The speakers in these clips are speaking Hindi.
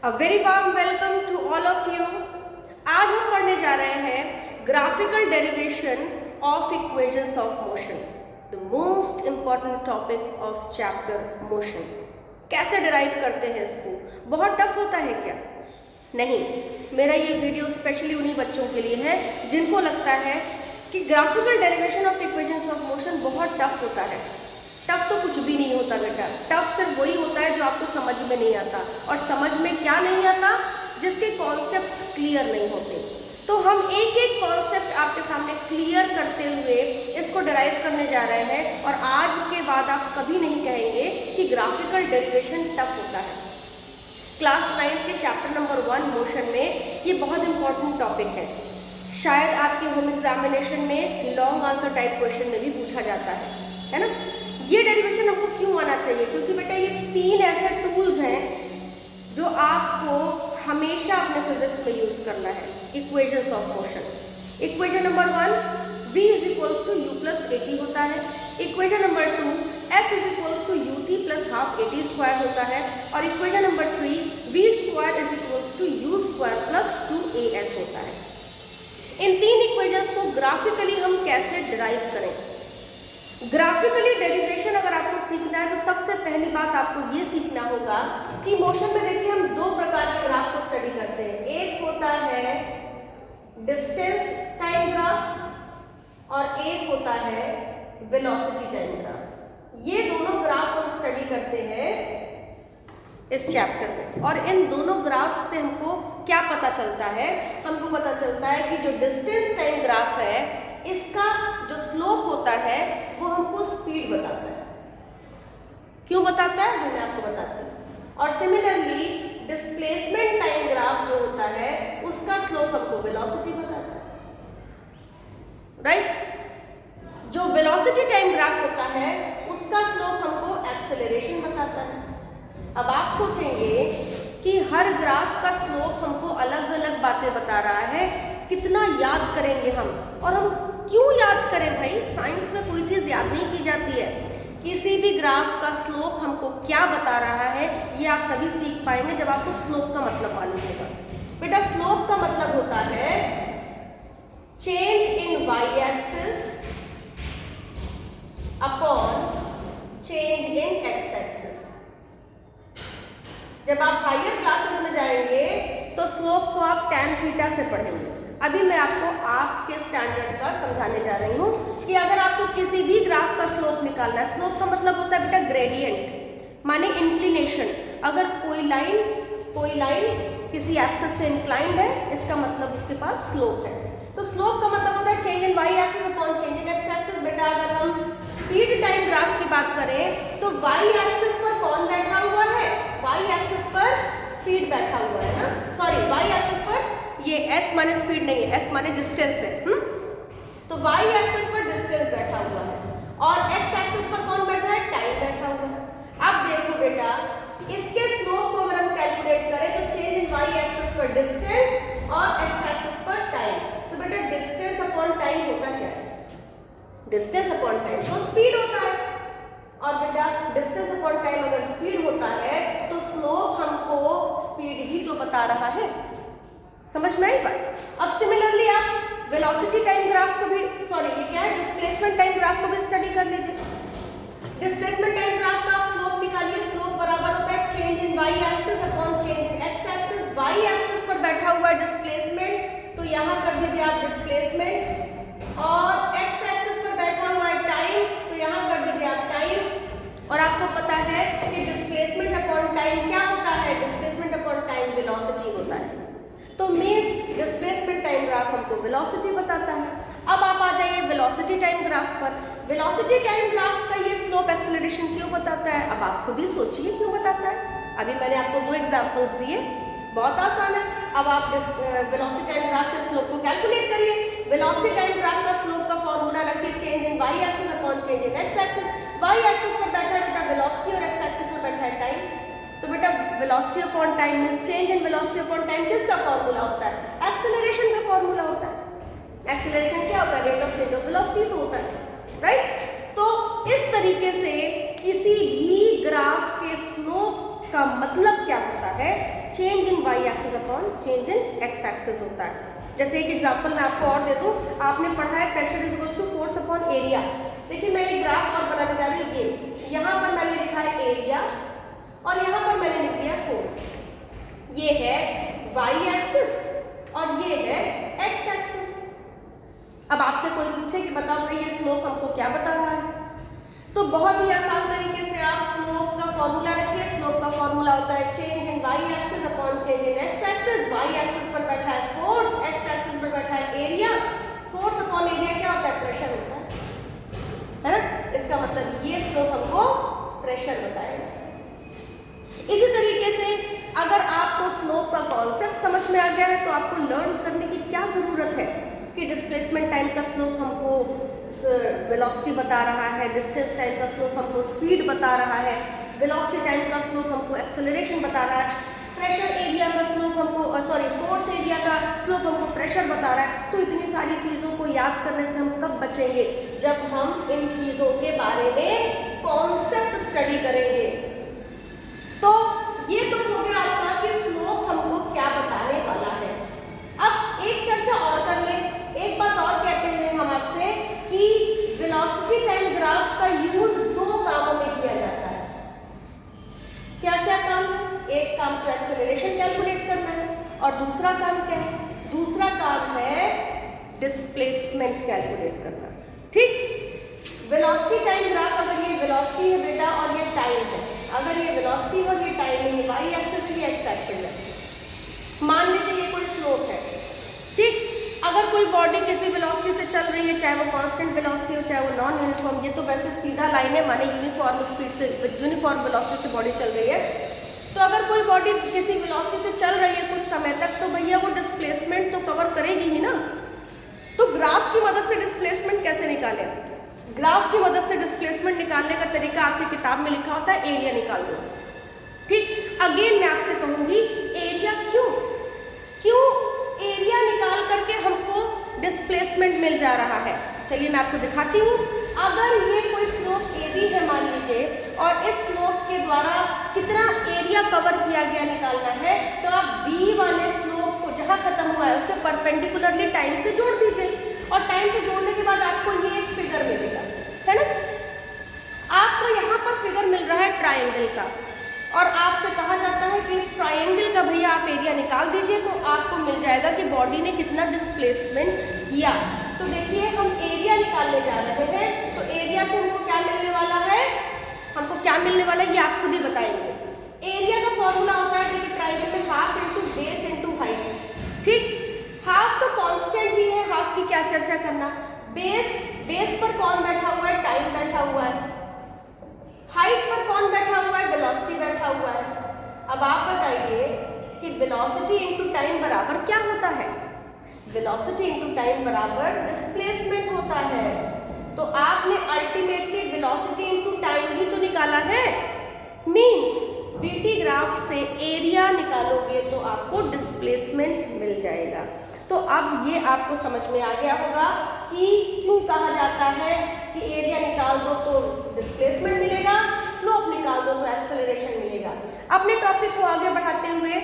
A very warm welcome to all of you. आज हम पढ़ने जा रहे हैं graphical derivation of equations of motion, the most important topic of chapter motion. कैसे डिराइव करते हैं इसको? बहुत टफ होता है क्या? नहीं, मेरा ये वीडियो स्पेशली उन्हीं बच्चों के लिए है जिनको लगता है कि graphical derivation of equations of motion बहुत टफ होता है। टफ तो कुछ भी नहीं होता बेटा, टफ सिर्फ वही होता है जो आपको समझ में नहीं आता। और समझ में क्या नहीं आता? जिसके कॉन्सेप्ट्स क्लियर नहीं होते। तो हम एक एक कॉन्सेप्ट आपके सामने क्लियर करते हुए इसको डिराइव करने जा रहे हैं, और आज के बाद आप कभी नहीं कहेंगे कि ग्राफिकल डेरिवेशन टफ होता है। क्लास 9 के चैप्टर नंबर 1 मोशन में ये बहुत इंपॉर्टेंट टॉपिक है। शायद आपके होम एग्जामिनेशन में लॉन्ग आंसर टाइप क्वेश्चन में भी पूछा जाता है ना। ये डेरिवेशन हमको क्यों आना चाहिए? क्योंकि बेटा ये 3 ऐसे टूल्स हैं जो आपको हमेशा अपने फिजिक्स में यूज करना है। Equations of motion. Equation number 1 v is equals to U plus A T होता है। Equation number 2 s is equals to U T plus half A T square होता है। और equation number 3 v square is equals to U square plus 2as होता है। इन 3 इक्वेशंस को ग्राफिकली हम कैसे डिराइव करें? ग्राफिकली डेरिवेशन अगर आपको सीखना है तो सबसे पहली बात आपको ये सीखना होगा कि मोशन में देखिए हम 2 प्रकार के ग्राफ को स्टडी करते हैं। एक होता है डिस्टेंस टाइम ग्राफ और एक होता है वेलोसिटी टाइम ग्राफ। ये दोनों ग्राफ हम स्टडी करते हैं इस चैप्टर में। और इन दोनों ग्राफ से हमको क्या पता चलता है? हमको पता चलता है कि जो डिस्टेंस टाइम ग्राफ है इसका जो स्लोप होता है वो हमको स्पीड बताता है। क्यों बताता है? मैं आपको बताती हूँ। और सिमिलरली डिस्प्लेसमेंट टाइम ग्राफ जो होता है उसका स्लोप हमको वेलोसिटी बताता है, राइट? जो वेलोसिटी टाइम ग्राफ होता है उसका स्लोप हमको एक्सेलरेशन बताता है। अब आप सोचेंगे कि हर ग्राफ का स्लोप हमको अलग अलग बातें बता रहा है, कितना याद करेंगे हम? और हम क्यों याद करें भाई? साइंस में कोई चीज़ याद नहीं की जाती है। किसी भी ग्राफ का स्लोप हमको क्या बता रहा है ये आप तभी सीख पाएंगे जब आपको स्लोप का मतलब मालूम होगा। बेटा स्लोप का मतलब होता है change in Y axis upon change in X axis. जब आप हायर क्लासेस में जाएंगे तो स्लोप को आप tan थीटा से पढ़ेंगे। अभी मैं आपके स्टैंडर्ड का समझाने जा रही हूँ कि अगर आपको किसी भी ग्राफ का स्लोप निकालना है, स्लोप का मतलब होता है बेटा ग्रेडियंट माने इंक्लिनेशन। अगर कोई लाइन किसी एक्सिस से इंक्लाइंड है इसका मतलब उसके पास स्लोप है। तो स्लोप का मतलब होता है change in Y axis upon change in X axis. बेटा अगर हम स्पीड टाइम ग्राफ की बात करें तो वाई एक्सिस पर कौन बैठा हुआ है? वाई एक्सिस पर स्पीड बैठा हुआ है ना। सॉरी, वाई एक्सिस पर ये s माने स्पीड नहीं है, s माने डिस्टेंस है। तो y एक्सिस पर डिस्टेंस बैठा हुआ है और x एक्सिस पर कौन बैठा है? टाइम बैठा हुआ है। अब देखो बेटा इसके स्लोप को अगर हम कैलकुलेट करें तो चेंज इन y एक्सिस पर डिस्टेंस और x एक्सिस पर टाइम। तो बेटा डिस्टेंस अपॉन टाइम होता क्या है? डिस्टेंस अपॉन टाइम तो स्पीड होता है। और बेटा डिस्टेंस अपॉन टाइम अगर स्पीड होता है तो स्लोप हमको स्पीड ही तो बता रहा है। समझ में आई बात? अब सिमिलरली आप वेलोसिटी टाइम ग्राफ को भी, सॉरी ये क्या है, डिस्प्लेसमेंट टाइम ग्राफ को भी स्टडी कर लीजिए। डिस्प्लेसमेंट टाइम ग्राफ का आप स्लोप निकालिए। स्लोप बराबर होता है change in Y axis upon change in X axis. Y axis पर बैठा हुआ है डिस्प्लेसमेंट तो यहाँ कर दीजिए आप डिस्प्लेसमेंट, और एक्स एक्सिस पर बैठा हुआ है टाइम तो यहाँ कर दीजिए आप टाइम। और आपको पता है कि डिस्प्लेसमेंट अपॉन टाइम क्या होता है? डिस्प्लेसमेंट अपॉन टाइम वेलोसिटी होता है। तो मीन्स डिस्प्लेसमेंट टाइम ग्राफ हमको वेलोसिटी बताता है। अब आप आ जाइए वेलोसिटी टाइम ग्राफ पर। वेलोसिटी टाइम ग्राफ का ये स्लोप एक्सेलरेशन क्यों बताता है? अब आप खुद ही सोचिए क्यों बताता है। अभी मैंने आपको 2 एग्जांपल्स दिए, बहुत आसान है। अब आप वेलोसिटी टाइम ग्राफ के स्लोप को कैलकुलेट करिए। वेलोसिटी टाइम ग्राफ का स्लोप का फॉर्मूला रखिए change in Y axis upon change in X axis. Y axis पर बैठा है बेटा वेलोसिटी और एक्स एक्सिस पर बैठा है टाइम। तो बेटा velocity upon time means change in velocity upon time किसका फॉर्मूला होता है? एक्सेलरेशन का फॉर्मूला होता है। एक्सेलरेशन क्या होता है? Rate of change of velocity तो होता है, राइट? तो इस तरीके से किसी भी ग्राफ के स्लोप का मतलब क्या होता है? Change in Y axis upon change in X axis होता है। जैसे एक एग्जांपल मैं आपको और दे दूं, आपने पढ़ा है pressure is equals to force upon area. देखिए मैं एक ग्राफ और बनाने जा रही हूँ। ये यहाँ पर मैंने लिखा है एरिया और यहाँ पर मैंने लिख दिया फोर्स। ये है वाई एक्सिस और ये है एक्स एक्सिस। अब आपसे कोई पूछे कि बताओ भाई ये स्लोप हमको क्या बता रहा है, तो बहुत ही आसान तरीके से आप स्लोप का फॉर्मूला रखिए। स्लोप का फॉर्मूला होता है change in Y axis upon change in X axis. Y axis पर बैठा है फोर्स, एक्स एक्सिस पर बैठा है एरिया। फोर्स अपॉन एरिया क्या होता है? प्रेशर होता है ना। इसका मतलब ये स्लोप हमको प्रेशर बताएगा। इसी तरीके से अगर आपको स्लोप का कॉन्सेप्ट समझ में आ गया है तो आपको लर्न करने की क्या ज़रूरत है कि डिस्प्लेसमेंट टाइम का स्लोप हमको वेलोसिटी बता रहा है, डिस्टेंस टाइम का स्लोप हमको स्पीड बता रहा है, वेलोसिटी टाइम का स्लोप हमको एक्सेलरेशन बता रहा है, प्रेशर एरिया का स्लोप हमको फोर्स एरिया का स्लोप हमको प्रेशर बता रहा है। तो इतनी सारी चीज़ों को याद करने से हम कब बचेंगे? जब हम इन चीज़ों के बारे में कॉन्सेप्ट स्टडी करेंगे। तो ये तो हो गया आपका कि स्लोप हमको क्या बताने वाला है। अब एक चर्चा और कर ले। एक बात और कहते हैं हम आपसे कि वेलोसिटी टाइम ग्राफ का यूज दो कामों में किया जाता है। क्या क्या काम? एक काम तो एक्सेलरेशन कैलकुलेट करना है और दूसरा काम क्या है? दूसरा काम है डिस्प्लेसमेंट कैलकुलेट करना। ठीक, वेलोसिटी टाइम ग्राफ, अगर ये वेलोसिटी है बेटा और ये टाइम है, अगर ये वेलोसिटी और ये टाइम है, ये वाई एक्सिस है, ये एक्स एक्सिस है। मान लीजिए ये कोई स्लोप है। ठीक, अगर कोई बॉडी किसी वेलोसिटी से चल रही है, चाहे वो कांस्टेंट वेलोसिटी हो चाहे वो नॉन यूनिफॉर्म, ये तो वैसे सीधा लाइन है, माने यूनिफॉर्म स्पीड से यूनिफॉर्म वेलोसिटी से बॉडी चल रही है। तो अगर कोई बॉडी किसी वेलोसिटी से चल रही है कुछ समय तक, तो भैया वो डिस्प्लेसमेंट तो कवर करेगी ही ना। तो ग्राफ की मदद से डिस्प्लेसमेंट कैसे निकालें? ग्राफ की मदद से डिस्प्लेसमेंट निकालने का तरीका आपकी किताब में लिखा होता है, एरिया निकाल दो। ठीक, अगेन मैं आपसे कहूंगी एरिया क्यों एरिया निकाल करके हमको डिस्प्लेसमेंट मिल जा रहा है। चलिए मैं आपको दिखाती हूँ। अगर ये कोई स्लोप AB है मान लीजिए और इस स्लोप के द्वारा कितना एरिया कवर किया गया निकालना है, तो आप B वाले स्लोप को जहाँ खत्म हुआ है उससे परपेंडिकुलरली टाइम से जोड़ दीजिए और टाइम से जोड़ने के बाद आपको ये एक फिगर मिलेगा, है ना। आपको यहाँ पर फिगर मिल रहा है ट्राइंगल का और आपसे कहा जाता है कि इस ट्राइंगल का भैया आप एरिया निकाल दीजिए, तो आपको मिल जाएगा कि बॉडी ने कितना डिस्प्लेसमेंट किया। तो देखिए हम एरिया निकालने जा रहे हैं, तो एरिया से हमको क्या मिलने वाला है? हमको क्या मिलने वाला है ये आप खुद ही बताएंगे। एरिया का फॉर्मूला होता है, देखिए ट्राइंगल में half into base into height. ठीक, हाफ तो कांस्टेंट ही है, हाफ की क्या चर्चा करना। बेस पर कौन बैठा हुआ है? टाइम बैठा हुआ है। हाइट पर कौन बैठा हुआ है? वेलोसिटी बैठा हुआ है। अब आप बताइए कि वेलोसिटी इंटू टाइम बराबर क्या होता है? वेलोसिटी इंटू टाइम बराबर डिस्प्लेसमेंट होता है। तो आपने अल्टीमेटली वेलोसिटी इंटू टाइम ही तो निकाला है, मींस VT ग्राफ से एरिया निकालोगे तो आपको डिस्प्लेसमेंट मिल जाएगा। तो अब ये आपको समझ में आ गया होगा कि क्यों कहा जाता है कि एरिया निकाल दो तो डिस्प्लेसमेंट मिलेगा, स्लोप निकाल दो तो एक्सेलरेशन मिलेगा। अपने टॉपिक को आगे बढ़ाते हुए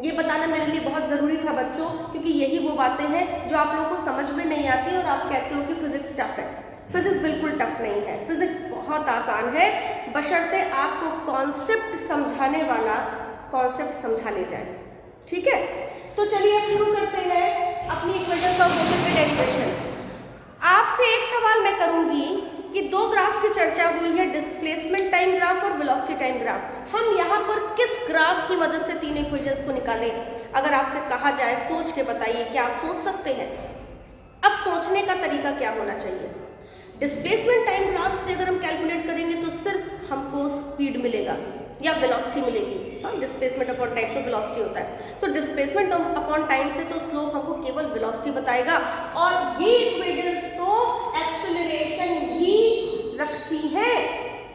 ये बताना मेरे लिए बहुत ज़रूरी था बच्चों, क्योंकि यही वो बातें हैं जो आप लोगों को समझ में नहीं आती और आप कहते हो कि फिजिक्स टफ है। फिजिक्स बिल्कुल टफ नहीं है, फिजिक्स बहुत आसान है, बशर्ते आपको कॉन्सेप्ट समझाने वाला कॉन्सेप्ट समझा ले जाए। ठीक है, तो चलिए अब शुरू करते हैं अपनी इक्वेशंस ऑफ मोशन के डेरिवेशन। आपसे एक सवाल मैं करूंगी कि दो ग्राफ्स की चर्चा हुई है, डिस्प्लेसमेंट टाइम ग्राफ और वेलोसिटी टाइम ग्राफ। हम यहाँ पर किस ग्राफ की मदद से तीन इक्वेशंस को निकालें? अगर आपसे कहा जाए सोच के बताइए, क्या आप सोच सकते हैं? अब सोचने का तरीका क्या होना चाहिए? डिस्प्लेसमेंट टाइम ग्राफ से अगर हम कैलकुलेट करेंगे तो सिर्फ हमको स्पीड मिलेगा या वेलोसिटी मिलेगी। हाँ, डिस्प्लेसमेंट अपॉन टाइम तो वेलोसिटी होता है, तो डिस्प्लेसमेंट अपॉन टाइम से तो स्लोप हमको केवल वेलोसिटी बताएगा और ये इक्वेशंस तो एक्सेलरेशन ही रखती हैं।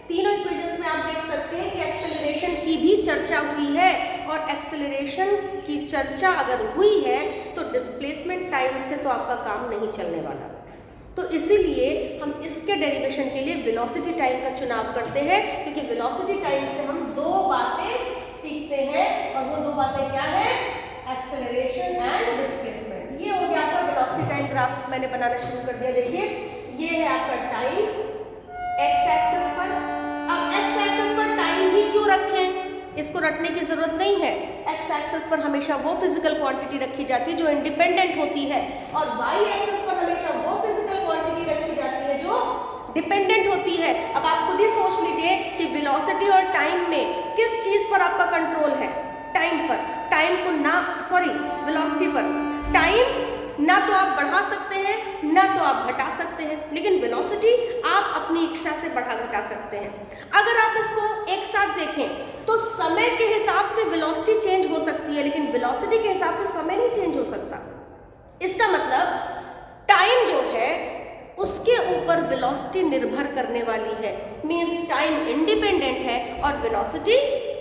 तीनों इक्वेशंस में आप देख सकते हैं कि एक्सेलरेशन की भी चर्चा हुई है और एक्सेलरेशन की चर्चा अगर हुई है तो डिस्प्लेसमेंट टाइम से तो आपका काम नहीं चलने वाला। तो इसीलिए हम इसके डेरिवेशन के लिए वेलोसिटी टाइम का चुनाव करते हैं, क्योंकि वेलोसिटी टाइम से हम दो बातें सीखते हैं, और वो दो बातें क्या है? Acceleration and displacement. ये हो गया आपका वेलोसिटी टाइम ग्राफ। मैंने बनाना शुरू कर दिया। देखिए ये है आपका टाइम एक्स एक्सिस पर। अब एक्स एक्सिस पर टाइम ही क्यों रखें? इसको रखने की जरूरत नहीं है। एक्स एक्सिस पर हमेशा वो फिजिकल क्वांटिटी रखी जाती है जो इंडिपेंडेंट होती है, और वाई एक्सिस पर हमेशा वो फिजिकल क्वांटिटी रखी जाती है जो डिपेंडेंट होती है। अब आप खुद ही सोच लीजिए कि वेलोसिटी और टाइम में किस चीज पर आपका कंट्रोल है? टाइम पर। टाइम को ना, सॉरी, वेलोसिटी पर। टाइम ना तो आप बढ़ा सकते हैं ना तो आप घटा सकते हैं, लेकिन वेलोसिटी आप अपनी इच्छा से बढ़ा घटा सकते हैं। अगर आप इसको एक साथ देखें तो समय के हिसाब से वेलोसिटी चेंज हो सकती है, लेकिन वेलोसिटी के हिसाब से समय नहीं चेंज हो सकता। इसका मतलब टाइम जो है उसके ऊपर वेलोसिटी निर्भर करने वाली है। मींस टाइम इंडिपेंडेंट है और वेलोसिटी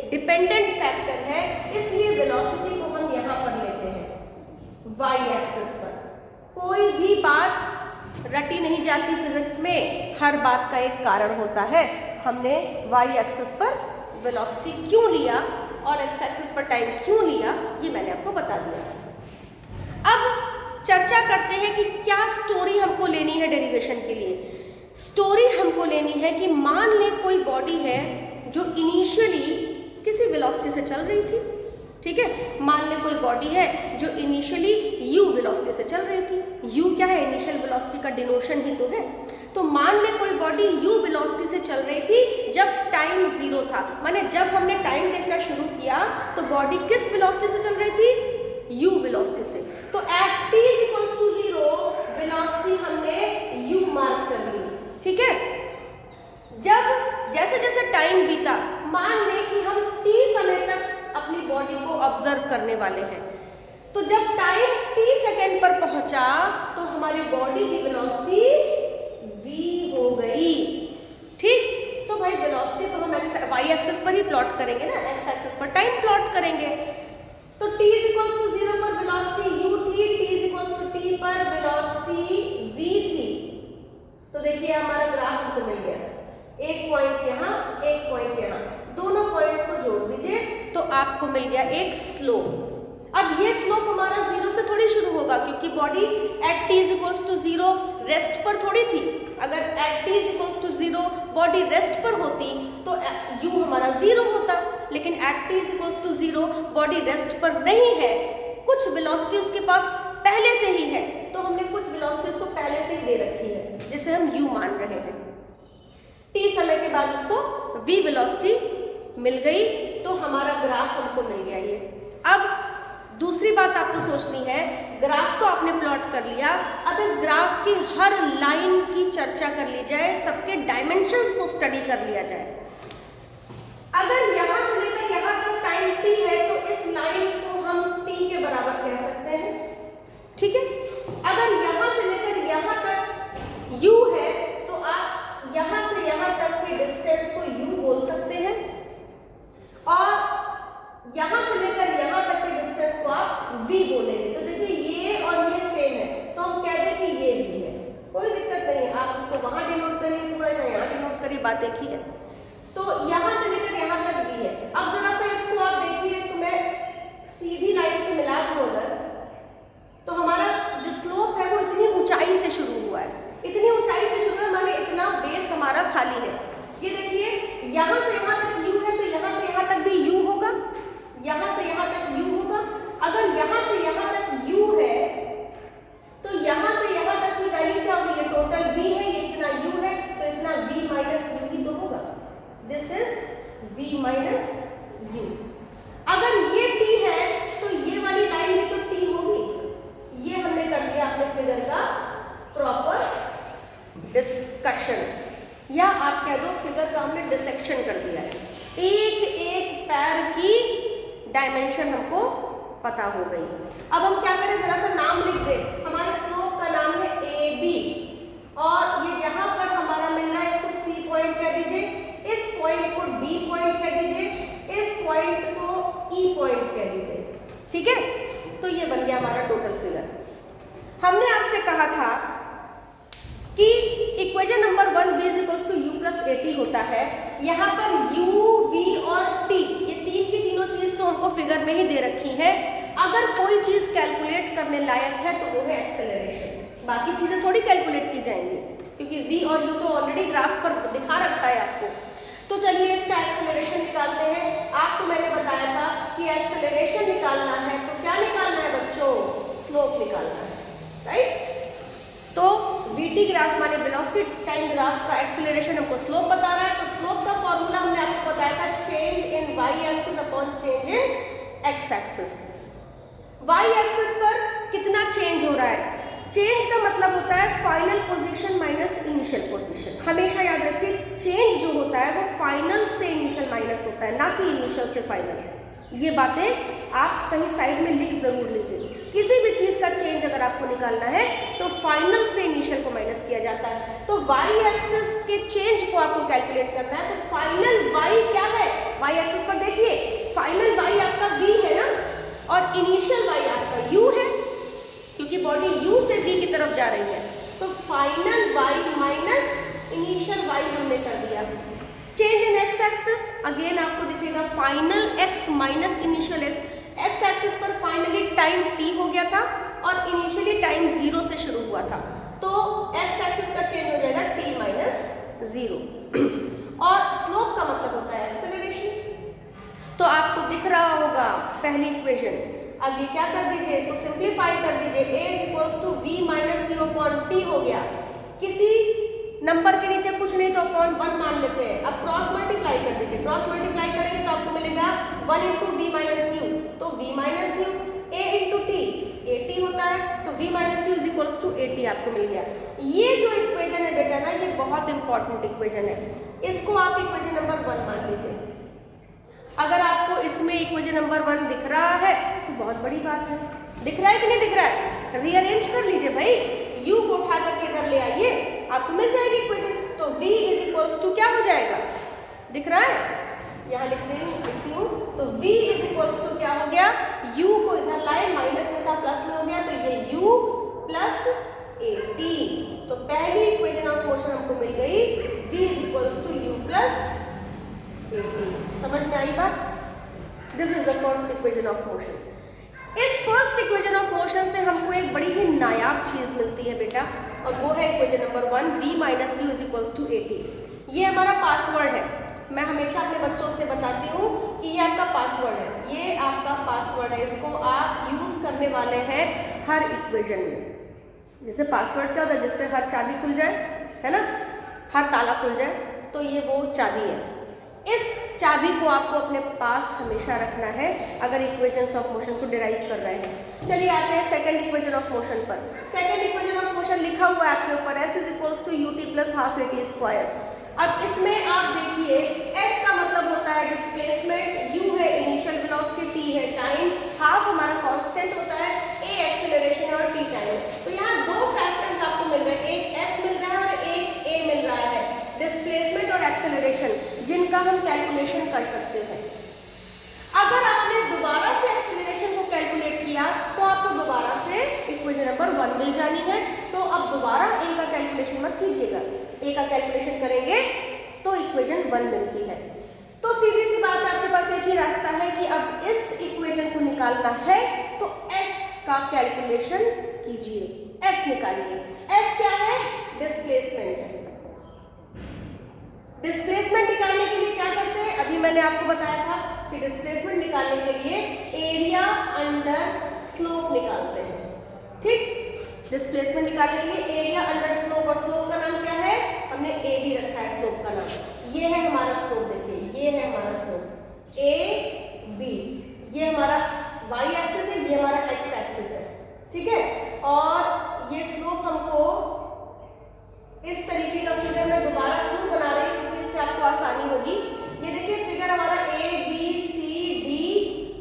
डिपेंडेंट फैक्टर है, इसलिए वेलोसिटी को हम यहाँ पर लेते हैं वाई एक्सिस पर। कोई भी बात रटी नहीं जाती फिजिक्स में, हर बात का एक कारण होता है। हमने वाई एक्सिस पर वेलोसिटी क्यों लिया और एक्स एक्सिस पर टाइम क्यों लिया, ये मैंने आपको बता दिया। अब चर्चा करते हैं कि क्या स्टोरी हमको लेनी है डेरिवेशन के लिए। स्टोरी हमको लेनी है कि मान लें कोई बॉडी है जो इनिशियली किसी वेलोसिटी से चल रही थी, ठीक है। मान लें कोई बॉडी है जो इनिशियली u वेलोसिटी से चल रही थी। u क्या है? इनिशियल वेलोसिटी का डिनोशन ही तो है। तो मान लें कोई बॉडी u वेलोसिटी से चल रही थी जब टाइम 0 था, माने जब हमने टाइम देखना शुरू किया तो बॉडी किस वेलोसिटी से चल रही थी? u वेलोसिटी से। तो एट t = 0 वेलोसिटी हमने u मार्क कर ली, ठीक है। जब जैसे जैसे टाइम बीता, मान लें कि हम t समय तक अपनी बॉडी को ऑब्जर्व करने वाले हैं, तो जब टाइम t सेकेंड पर पहुंचा तो हमारी बॉडी की वेलोसिटी v हो गई, ठीक। तो भाई वेलोसिटी तो हम y एक्सिस पर ही प्लॉट करेंगे ना, x एक्सिस पर टाइम प्लॉट करेंगे। तो t = 0 पर वेलोसिटी u थी, t t पर वेलोसिटी v थी। तो देखिए हमारा ग्राफ हमको मिल गया, एक पॉइंट यहाँ, एक पॉइंट यहाँ, दोनों पॉइंट्स को जोड़ दीजिए तो आपको मिल गया एक स्लोप। अब ये स्लोप हमारा 0 से थोड़ी शुरू होगा, क्योंकि बॉडी एट t = 0 रेस्ट पर थोड़ी थी। अगर एट t = 0 बॉडी रेस्ट पर होती तो u हमारा 0 होता, लेकिन एट t = 0 बॉडी रेस्ट पर नहीं है, कुछ वेलोसिटी उसके पास पहले से ही है, तो हमने कुछ वेलोसिटी उसको पहले से ही दे रखी है जिसे हम u मान रहे हैं। t समय के बाद उसको v वेलोसिटी मिल गई, तो हमारा ग्राफ हमको मिल गया ये। अब दूसरी बात आपको सोचनी है, ग्राफ तो आपने प्लॉट कर लिया, अब इस ग्राफ की हर लाइन की चर्चा कर ली जाए, सबके डायमेंशंस को स्टडी कर लिया जाए। अगर यहाँ से लेकर यहाँ तक टाइम t है तो इस लाइन को हम t के बराबर कह सकते हैं, ठीक है। अगर यहाँ से लेकर यहाँ तक u है तो आप यहाँ से यहाँ तक के डिस्टेंस को u बोल सकते हैं, और यहाँ से लेकर यहाँ तक के डिस्टेंस को आप v बोलेंगे। तो देखिए ये और ये सेम है, तो हम कह दें कि ये v है, कोई दिक्कत नहीं है। आप इसको वहाँ डिनोट करिए पूरा, या यहाँ डिनोट करिए, बात एक ही है। तो यहाँ से लेकर यहाँ तक v है। अब जरा सा इसको आप देखिए, इसको मैं सीधी लाइन से मिला दूँ अगर, तो हमारा जो स्लोप है वो इतनी ऊंचाई से शुरू हुआ है, इतनी ऊंचाई से शुरू है, माने इतना बेस हमारा खाली है। ये देखिए यहाँ से यहाँ तक u है, तो यहाँ से यहाँ तक भी u होगा, यहाँ से यहाँ तक u होगा। अगर यहाँ से यहाँ तक u है तो यहाँ से यहाँ तक की वैल्यू क्या होगी? ये टोटल v है, ये इतना u है, तो इतना v माइनस u ही तो होगा। This is v minus u। अगर ये t है तो ये वाली लाइन भी तो t होगी। ये हमने कर दिया अपने फिगर का प्रॉपर डिस्कशन, या आप कह दो फिगर का हमने डिसेक्शन कर दिया है। एक एक पैर की डायमेंशन हमको पता हो गई। अब हम क्या करें, जरा सा नाम लिख दें। हमारे स्लोप का नाम है AB, और ये जहां पर हमारा मिल रहा है इसको C पॉइंट कह दीजिए, इस पॉइंट को D पॉइंट कह दीजिए, इस पॉइंट को E पॉइंट कह दीजिए, ठीक है। तो ये बन गया हमारा टोटल फिगर। हमने आपसे कहा था कि equation number 1 v = u + at होता है। यहाँ पर u, v और t ये तीन की तीनों चीज तो हमको फिगर में ही दे रखी है। अगर कोई चीज़ कैलकुलेट करने लायक है तो वो है एक्सेलरेशन, बाकी चीज़ें थोड़ी कैलकुलेट की जाएंगी क्योंकि v और u तो ऑलरेडी ग्राफ पर दिखा रखा है आपको। तो चलिए इसका एक्सेलरेशन निकालते हैं। आपको मैंने बताया था कि एक्सेलरेशन निकालना है तो क्या निकालना है बच्चों, स्लोप निकालना है, राइट। तो vt ग्राफ माने वेलोसिटी टाइम ग्राफ का एक्सेलरेशन हमको स्लोप बता रहा है। तो स्लोप का फॉर्मूला हमने आपको बताया था change in y axis upon change in x axis. y axis पर कितना चेंज हो रहा है, चेंज का मतलब होता है final position minus initial position. हमेशा याद रखिए चेंज जो होता है वो फाइनल से इनिशियल माइनस होता है, ना कि इनिशियल से फाइनल। ये बातें आप कहीं साइड में लिख जरूर लीजिए। किसी भी चीज़ का चेंज अगर आपको निकालना है तो फाइनल से इनिशियल को माइनस किया जाता है। तो y एक्सिस के चेंज को आपको कैलकुलेट करना है। तो फाइनल y क्या है, y एक्सिस पर देखिए फाइनल y आपका v है ना, और इनिशियल y आपका u है क्योंकि बॉडी u से v की तरफ जा रही है। तो final y minus initial y हमने कर दिया। Change in x axis again आपको दिखेगा final x minus initial x। x axis पर फाइनली टाइम t हो गया था और इनिशियली टाइम 0 से शुरू हुआ था, तो x एक्सिस का चेंज हो जाएगा t माइनस 0। और स्लोप का मतलब होता है एक्सेलरेशन। तो आपको दिख रहा होगा पहली इक्वेशन। अब ये क्या कर दीजिए, इसको सिंप्लीफाई कर दीजिए। a equals to v minus u upon t हो गया। किसी नंबर के नीचे कुछ नहीं तो अपॉन 1 मान लेते हैं। अब क्रॉस मल्टीप्लाई कर दीजिए। क्रॉस मल्टीप्लाई करेंगे तो आपको मिलेगा 1 इंटू वी माइनस यू, तो v minus u a into t, a T होता है, तो v minus u is equals to a t आपको मिल गया। ये जो इक्वेशन है बेटा ना, ये बहुत इंपॉर्टेंट इक्वेशन है। इसको आप इक्वेशन नंबर 1 मान लीजिए। अगर आपको इसमें इक्वेशन नंबर 1 दिख रहा है तो बहुत बड़ी बात है। दिख रहा है कि नहीं दिख रहा है, रीअरेंज कर लीजिए भाई, u को उठा करके इधर ले आइए, आपको मिल जाएगी इक्वेशन। तो v इज इक्वल्स टू क्या हो जाएगा, दिख रहा है, यहाँ लिखती हूँ। तो v इज इक्वल्स टू क्या हो गया, u को इधर लाए, माइनस में था प्लस में हो गया, तो ये u प्लस ए टी। तो पहली इक्वेशन ऑफ मोशन हमको मिल गई v is equals to u plus A t. समझ में आई बात? This is the first equation of motion. इस फर्स्ट इक्वेशन ऑफ मोशन से हमको एक बड़ी ही नायाब चीज मिलती है बेटा, और वो है equation number 1 v minus u is equals to a t. ये हमारा पासवर्ड है। मैं हमेशा अपने बच्चों से बताती हूँ कि ये आपका पासवर्ड है, ये आपका पासवर्ड है। इसको आप यूज करने वाले हैं हर इक्वेशन में। जैसे पासवर्ड क्या होता है, जिससे हर चाबी खुल जाए, है ना, हर ताला खुल जाए, तो ये वो चाबी है। इस चाबी को आपको अपने पास हमेशा रखना है अगर इक्वेशंस ऑफ मोशन को डिराइव कर रहे हैं। चलिए आते हैं सेकंड इक्वेशन ऑफ मोशन पर। सेकंड इक्वेशन ऑफ मोशन लिखा हुआ है आपके ऊपर, s is equals to U T plus half A T square. अब इसमें आप देखिए s का मतलब होता है डिस्प्लेसमेंट, u है इनिशियल वेलोसिटी, t है टाइम, हाफ हमारा कांस्टेंट होता है, a एक्सेलरेशन और t टाइम। तो यहाँ दो फैक्टर्स आपको मिल रहे हैं, एक s मिल रहा है और एक a मिल रहा है, डिस्प्लेसमेंट और एक्सेलरेशन, जिनका हम कैलकुलेशन कर सकते हैं। अगर आपने दोबारा से एक्सेलरेशन को कैलकुलेट किया तो आपको दोबारा से इक्वेशन नंबर 1 मिल जानी है। तो अब दोबारा a का कैलकुलेशन मत कीजिएगा, a का कैलकुलेशन करेंगे तो इक्वेशन 1 मिलती है। तो सीधी सी बात है, आपके पास एक ही रास्ता है कि अब इस इक्वेशन को निकालना है तो s का कैलकुलेशन कीजिए, s निकालिए। s क्या है, डिस्प्लेसमेंट है। डिस्प्लेसमेंट निकालने के लिए क्या करते हैं, अभी मैंने आपको बताया था कि डिस्प्लेसमेंट निकालने के लिए एरिया अंडर स्लोप निकालते हैं। ठीक, डिस्प्लेसमेंट निकालने के लिए एरिया अंडर स्लोप, और स्लोप का नाम क्या है, हमने ए बी रखा है स्लोप का नाम। ये है हमारा स्लोप, देखिए ये है हमारा स्लोप ए बी, ये हमारा y एक्सिस है, ये हमारा x एक्सिस है, ठीक है। और ये स्लोप हमको इस तरीके का फिगर मैं दोबारा क्यों बना रही हूँ, क्योंकि इससे आपको आसानी होगी। ये देखिए फिगर हमारा A B C D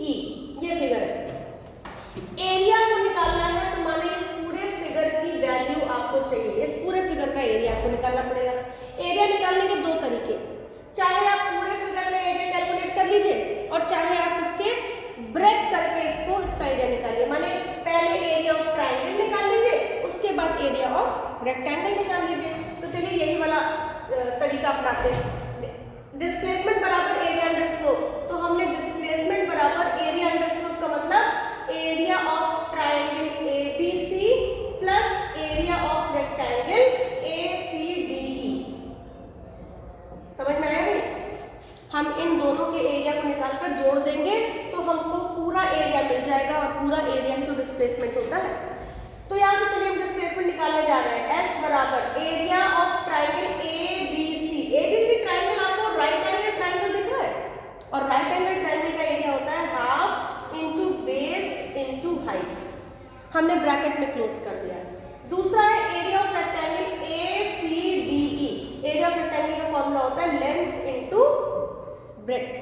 E, ये फिगर है। एरिया को निकालना है तो माने इस पूरे फिगर की वैल्यू आपको चाहिए, इस पूरे फिगर का एरिया आपको निकालना पड़ेगा। एरिया निकालने के दो तरीके, चाहे आप पूरे फिगर का एरिया कैलकुलेट कर लीजिए और चाहे आप इसके ब्रेक करके इसका एरिया निकालिए। माने पहले एरिया ऑफ ट्राइंगल निकाल लीजिए, उसके बाद एरिया ऑफ रेक्टेंगल निकाल लीजिए। तो चलिए यही वाला तरीका अपनाते हैं। डिस्प्लेसमेंट बराबर एरिया अंडर स्लोप, तो हमने डिस्प्लेसमेंट बराबर जाएगा और पूरा एरिया ही तो डिस्प्लेसमेंट होता है। तो यहाँ से चलिए हम डिस्प्लेसमेंट निकालने जा रहे हैं। S बराबर area of triangle ABC। ABC triangle आपको राइट एंगल ट्राइंगल दिख रहा है और राइट एंगल ट्राइंगल का एरिया होता है half into base into height. हमने ब्रैकेट में क्लोज कर दिया। दूसरा है area of rectangle ACDE। Area of rectangle का फॉर्मूला होता है लेंथ इंटू ब्रेड्थ।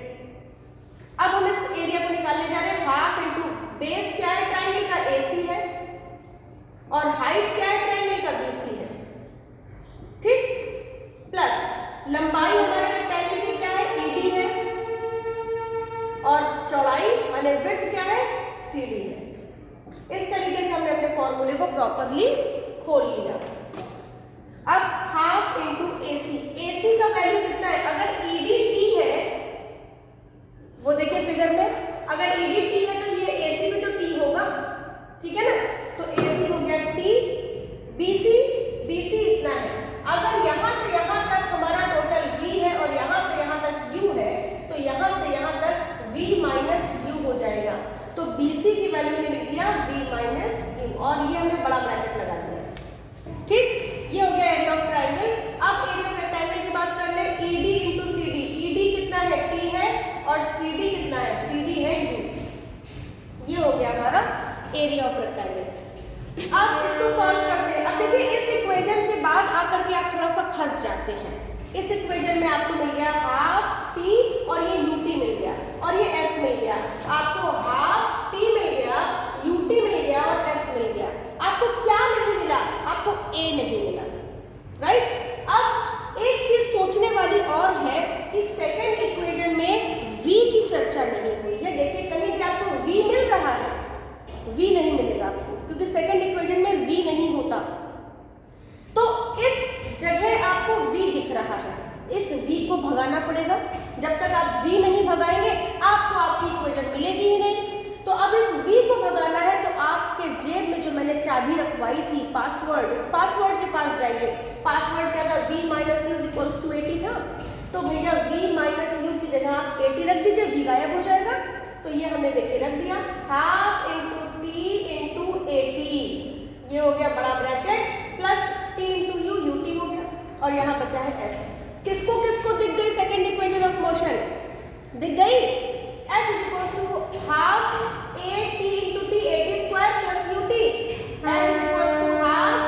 अब हम इस एरिया को निकालने जा रहे हैं। हाफ इंटू बेस क्या है ट्राइंगल का AC है और हाइट क्या है ट्राइंगल का BC है, ठीक, प्लस लंबाई हमारे रेक्टेंगल की क्या है ED है और चौड़ाई माने विड्थ क्या है CD है। इस तरीके से हमने अपने फॉर्मूले को प्रॉपरली खोल लिया। अब हाफ इंटू AC का वैल्यू कितना है? अगर ED T है, वो देखिए फिगर में, अगर ED T है तो ये AC भी तो T होगा, ठीक है ना। तो AC हो गया T, BC इतना है। अगर यहाँ से यहाँ तक हमारा टोटल V है और यहाँ से यहाँ तक U है तो यहाँ से यहाँ तक V माइनस U हो जाएगा। तो BC की वैल्यू ने लिख दिया V माइनस U और ये हमने बड़ा ब्रैकेट लगा दिया, ठीक। ये हो गया एरिया ऑफ ट्राइंगल। अब एरिया ऑफ रेक्टेंगल की बात कर ले। ED into CD। ED कितना है? T है और CD कितना है? CD है U। ये हो गया हमारा एरिया ऑफ रेक्टेंगल। अब इसको सॉल्व करते हैं। अब देखिए इस इक्वेशन के बाद आकर के आप थोड़ा सा फंस जाते हैं। इस इक्वेशन में आपको मिल गया हाफ T और ये UT मिल गया और ये S मिल गया। आपको हाफ T मिल गया, UT मिल गया और S मिल गया। आपको क्या नहीं मिला? आपको A नहीं मिला, राइट। अब एक चीज सोचने वाली और है कि सेकंड इक्वेशन में V की चर्चा नहीं हुई है। देखिए कहीं भी आपको V मिल रहा है, V नहीं मिलेगा आपको क्योंकि सेकंड इक्वेशन में V नहीं होता। तो इस जगह आपको V दिख रहा है, इस V को भगाना पड़ेगा। जब तक आप V नहीं भगाएंगे आपको आपकी इक्वेशन मिलेगी ही नहीं। तो अब इस V को भगाना है तो आपके जेब में जो मैंने चाबी रखवाई थी पासवर्ड, उस पासवर्ड के पास जाइए। पासवर्ड क्या था? V minus U equals to 80 था। तो भैया V माइनस U की जगह आप 80 रख दीजिए, V गायब हो जाएगा। तो ये हमने देखिए रख दिया, हाफ इंटू T इंटू 80। ये हो गया बड़ा bracket plus T into U, UT हो गया और यहाँ बचा है S। किसको किसको दिख गई सेकेंड इक्वेशन ऑफ मोशन? दिख गई। S is equals to half AT into T, 80 square plus UT। S is equals to half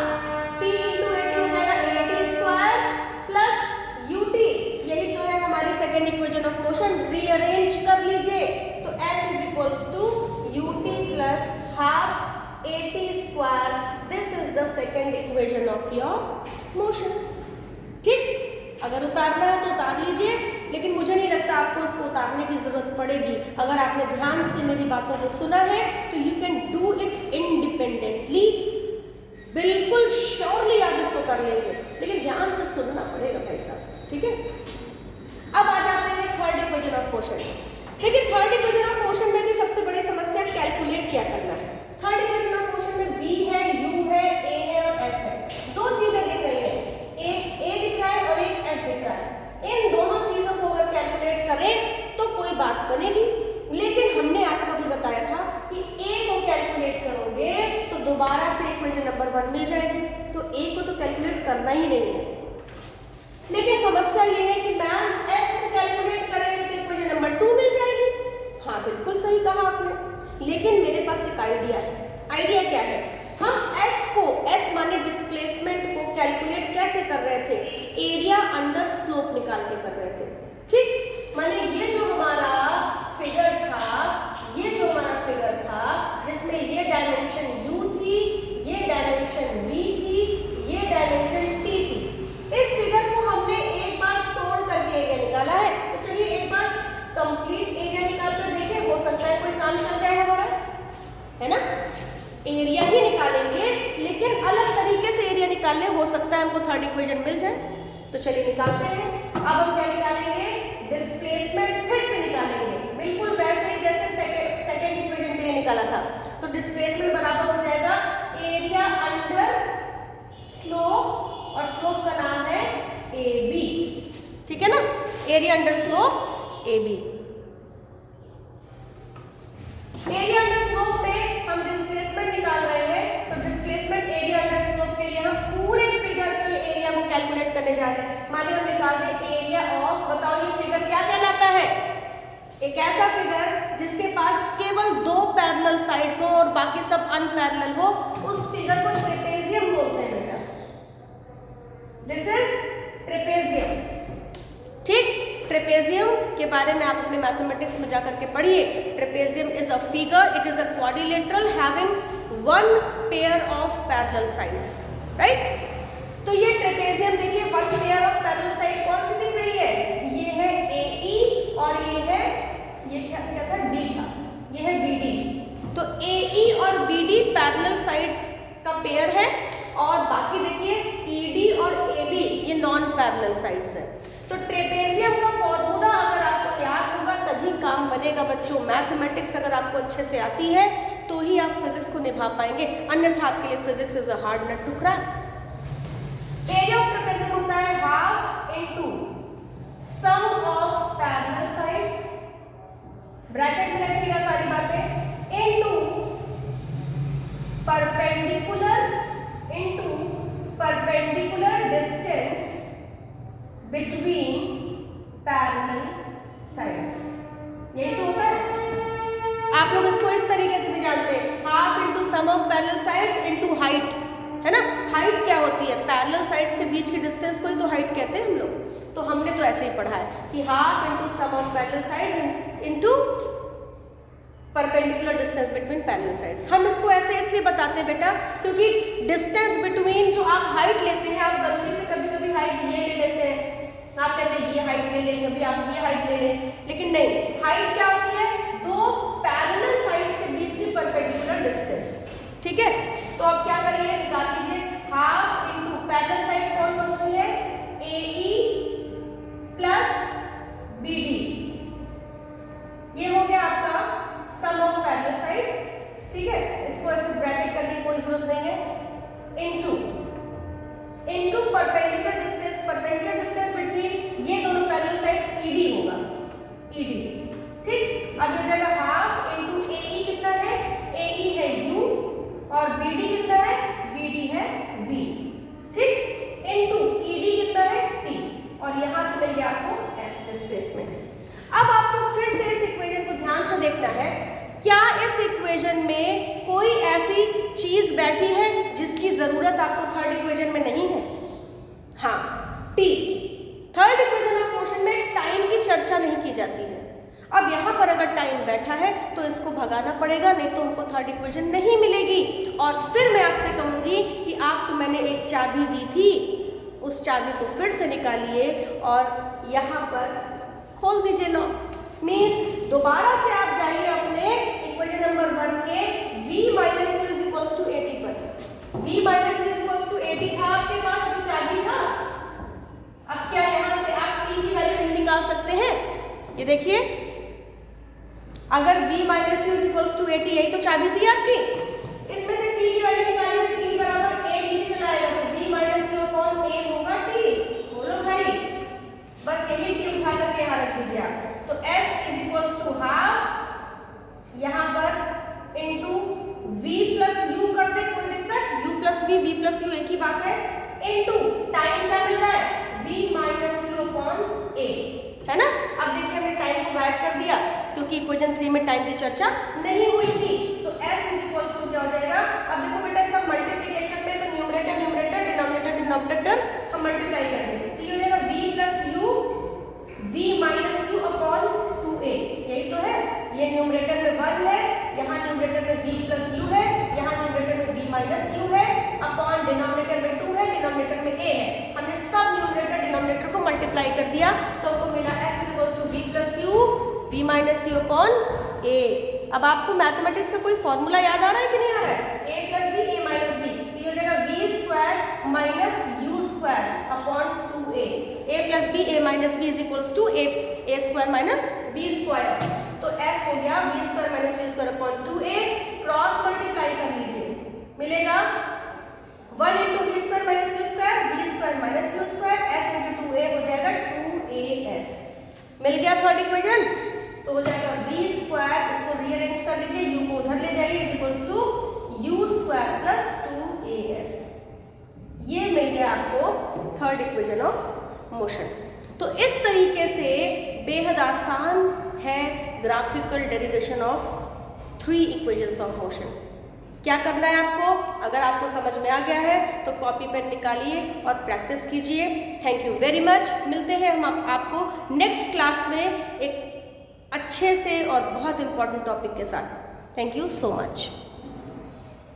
T into 80 हो जाएगा 80 स्क्वायर प्लस UT। यही तो है हमारी second equation of motion. Rearrange कर लीजिए तो S is equals to UT plus half AT square. This is the second equation of your motion, ठीक। अगर उतारना है तो उतार लीजिए, लेकिन मुझे नहीं लगता आपको इसको उतारने की जरूरत पड़ेगी। अगर आपने ध्यान से मेरी बातों को सुना है तो you can do it independently. बिल्कुल श्योरली आप इसको कर लेंगे, लेकिन ध्यान से सुनना पड़ेगा भाई साहब, ठीक है। अब आ जाते हैं थर्ड इक्वेशन ऑफ मोशन। देखिए थर्ड इक्वेशन ऑफ मोशन में भी सबसे बड़ी समस्या कैलकुलेट क्या करना है। थर्ड इक्वेशन ऑफ मोशन में V है, U है, A है और S है। दो चीजें दिख रही है, एक A दिख रहा है और एक S दिख रहा है। इन दोनों चीजों को अगर कैलकुलेट करें तो कोई बात बनेगी, लेकिन हमने आपको भी बताया था कि A को कैलकुलेट करोगे तो दोबारा से इक्वेशन नंबर 1 मिल जाएगी। तो A को तो कैलकुलेट करना ही नहीं है। लेकिन समस्या ये है कि मैम S को कैलकुलेट करेंगे तो इक्वेशन नंबर 2 मिल जाएगी। हाँ बिल्कुल सही कहा आपने, लेकिन मेरे पास एक आइडिया है। आइडिया क्या है? हम S माने डिस्प्लेसमेंट को कैलकुलेट कैसे कर रहे थे? एरिया अंडर स्लोप निकाल के कर रहे थे, ठीक। माने ये जो हमारा फिगर था जिसमें ये डायमेंशन U थी, ये डायमेंशन V थी, ये डायमेंशन T थी। इस फिगर को हमने एक बार तोड़ करके एरिया निकाला है। तो चलिए एक बार कंप्लीट एरिया निकाल कर देखें, हो सकता है कोई काम चल जाए हमारा, है ना। एरिया ही निकालेंगे लेकिन अलग तरीके से एरिया निकालने, हो सकता है हमको थर्ड इक्वेशन मिल जाए। तो चलिए निकालते हैं। अब हम क्या निकालेंगे? डिस्प्लेसमेंट फिर से निकालेंगे, बिल्कुल वैसे ही जैसे सेकेंड इक्वेशन के लिए निकाला था। तो डिस्प्लेसमेंट बराबर हो जाएगा एरिया अंडर स्लोप और स्लोप का नाम है AB, ठीक है ना। Area under slope AB। Area under slope जा रहे हैं। मानिए हम निकाल दें एरिया ऑफ, बताओ ये फिगर क्या कहलाता है? एक ऐसा फिगर जिसके पास केवल 2 पैरेलल साइड्स हो और बाकी सब अनपैरेलल हो, उस फिगर को ट्रेपेजियम बोलते हैं बेटा। This is trapezium. ठीक, ट्रेपेजियम के बारे में आप अपने मैथमेटिक्स में जाकर के पढ़िए। Trapezium is a figure, it is a quadrilateral having 1 pair of parallel sides, right? तो ये ट्रेपेजियम देखिए 1 पेयर ऑफ पैरेलल साइड कौन सी दिख रही है? ये है AE और ये क्या था? D था, ये है BD। तो AE और BD पैरेलल साइड्स का पेयर है और बाकी देखिए PD और AB ये नॉन पैरेलल साइड्स है। तो ट्रेपेजियम का फॉर्मूला अगर आपको याद होगा तभी काम बनेगा बच्चों। मैथमेटिक्स अगर आपको अच्छे से आती है तो ही आप फिजिक्स को निभा पाएंगे, अन्यथा आपके लिए physics is a hard nut to crack. Area of trapezium होता है half into sum of parallel sides, bracket में रखिएगा सारी बातें, into perpendicular distance between parallel sides. यही तो होता है। आप लोग इसको इस तरीके से भी जानते हैं, half into sum of parallel sides into height, है ना? हाइट क्या होती है? पैरेलल साइड्स के बीच की डिस्टेंस को ही तो हाइट कहते हैं हम लोग। तो हमने तो ऐसे ही पढ़ा है कि half into sum of parallel sides into perpendicular distance between parallel sides. हम इसको ऐसे इसलिए बताते हैं बेटा क्योंकि डिस्टेंस बिटवीन जो आप हाइट लेते हैं, आप गलती से कभी कभी हाइट ये ले लेते हैं, आप कहते हैं ये हाइट ले लें, कभी आप ये हाइट ले लें, लेकिन नहीं, हाइट क्या होती है? 2 पैरेलल साइड्स के बीच की परपेंडिकुलर डिस्टेंस। ठीक है, तो अब क्या करिए, निकाल लीजिए हाफ इनटू पैरेलल साइड्स कौन कौन सी है? AE प्लस BD, ये हो गया आपका सम ऑफ पैरेलल साइड्स। ठीक है, इसको ऐसे ब्रैकेट करने की कोई जरूरत नहीं है। इनटू परपेंडिकुलर डिस्टेंस बिटवीन ये दोनों पैरेलल साइड्स ED होगा, ED। ठीक, अब हो जाएगा हाफ इनटू AE कितना है? AE है U और BD कितना है? BD है V। ठीक, इनटू ED कितना है? T और यहां से मिल गया आपको S डिस्प्लेसमेंट। अब आपको फिर से इस इक्वेशन को ध्यान से देखना है, क्या इस इक्वेशन में कोई ऐसी चीज बैठी है जिसकी जरूरत आपको थर्ड इक्वेशन में नहीं है? हाँ, T। Third equation of motion में टाइम की चर्चा नहीं की जाती है। अब यहाँ पर अगर टाइम बैठा है तो इसको भगाना पड़ेगा, नहीं तो हमको थर्ड इक्वेशन नहीं मिलेगी। और फिर मैं आपसे कहूँगी कि आपको मैंने एक चाबी दी थी, उस चाबी को फिर से निकालिए और यहाँ पर खोल दीजिए लॉक। मीन्स दोबारा से आप जाइए अपने इक्वेशन नंबर 1 के v minus u is equals to 80 पर। v minus u is equals to 80 था आपके पास जो चाबी था। अब क्या यहाँ से आप t की वैल्यू नहीं निकाल सकते हैं? ये देखिए, अगर v minus u is equals to 80 यही तो चाबी थी आपकी, इसमें से t की वैल्यू निकालिए, t बराबर a नीचे चला आएगा तो v minus u upon a होगा t। बोलो भाई, बस यही t उठा करके यहाँ रख दीजिए आप। तो s is equals to half, यहाँ पर इनटू v प्लस u कर दे, कोई दिक्कत? u plus v plus u एक ही बात है, इनटू टाइम क्या मिल रहा है? v minus u upon a, है ना? अब देखिए हमने टाइम को गायब कर दिया क्योंकि इक्वेशन 3 में टाइम की चर्चा नहीं हुई थी। तो s इज इक्वल्स टू क्या हो जाएगा? अब देखो बेटा सब मल्टीप्लिकेशन में तो न्यूमरेटर न्यूमरेटर डिनोमिनेटर डिनोमिनेटर हम मल्टीप्लाई कर देंगे, तो ये हो जाएगा v plus u v minus u upon 2a, यही तो है। ये न्यूमरेटर में 1 है, यहाँ न्यूमरेटर में v प्लस यू है, यहाँ न्यूमरेटर में v माइनस यू है, अपॉन डिनोमिनेटर में 2 है, डिनोमिनेटर में a है। हमने सब न्यूमरेटर डिनोमिनेटर को मल्टीप्लाई कर दिया तो हमको मिला s equals to v plus u v minus u upon a। अब आपको मैथमेटिक्स का कोई फॉर्मूला याद आ रहा है कि नहीं आ रहा है? a plus b a minus b, तो ये हो जाएगा v square minus u square upon 2a। a plus b a minus b is equals to a square minus b square. तो s हो गया v square minus b square upon 2a, cross multiply कर लीजिए, मिलेगा 1 into v square minus u square, v square minus u square, s into 2a हो जाएगा 2as। मिल गया थर्ड इक्वेशन। तो हो जाएगा v स्क्वायर, इसको रीअरेंज कर लीजिए, u को उधर ले जाइए, is equals to u square plus 2as। ये मिल गया आपको थर्ड इक्वेशन ऑफ मोशन। तो इस तरीके से बेहद आसान है graphical derivation of 3 equations of motion. क्या करना है आपको, अगर आपको समझ में आ गया है तो कॉपी पेन निकालिए और प्रैक्टिस कीजिए। Thank you very much. मिलते हैं हम आपको नेक्स्ट क्लास में एक अच्छे से और बहुत इंपॉर्टेंट टॉपिक के साथ। Thank you so much.